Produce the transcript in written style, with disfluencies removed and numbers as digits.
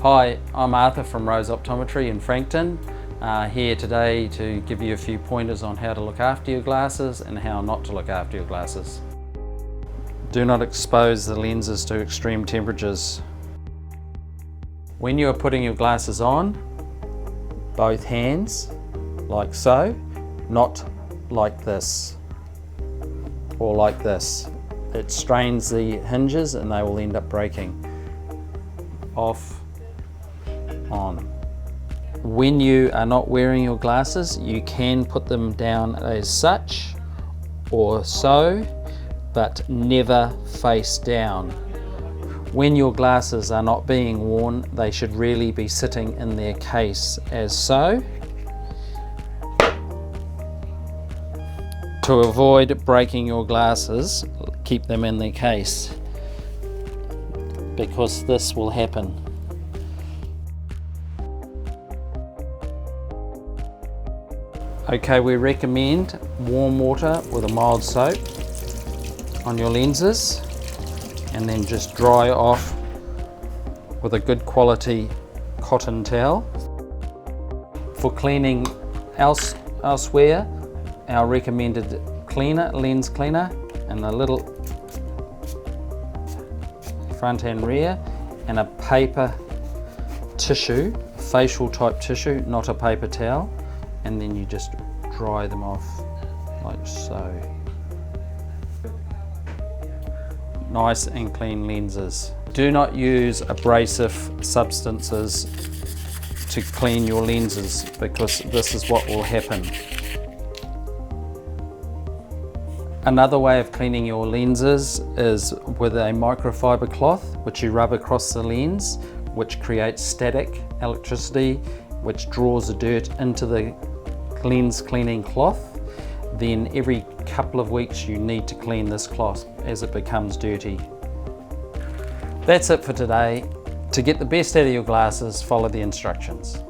Hi, I'm Arthur from Rose Optometry in Frankton, here today to give you a few pointers on how to look after your glasses and how not to look after your glasses. Do not expose the lenses to extreme temperatures. When you are putting your glasses on, both hands, like so, not like this or like this. It strains the hinges and they will end up breaking. Off, on. When you are not wearing your glasses, you can put them down as such or so, but never face down. When your glasses are not being worn, they should really be sitting in their case as so. To avoid breaking your glasses, keep them in their case, because this will happen. Okay, we recommend warm water with a mild soap on your lenses and then just dry off with a good quality cotton towel. For cleaning elsewhere, our recommended cleaner, lens cleaner, and a little front and rear, and a paper tissue, facial type tissue, not a paper towel, and then you just dry them off like so. Nice and clean lenses. Do not use abrasive substances to clean your lenses, because this is what will happen. Another way of cleaning your lenses is with a microfiber cloth, which you rub across the lens, which creates static electricity, which draws the dirt into the lens cleaning cloth. Then every couple of weeks you need to clean this cloth as it becomes dirty. That's it for today. To get the best out of your glasses, follow the instructions.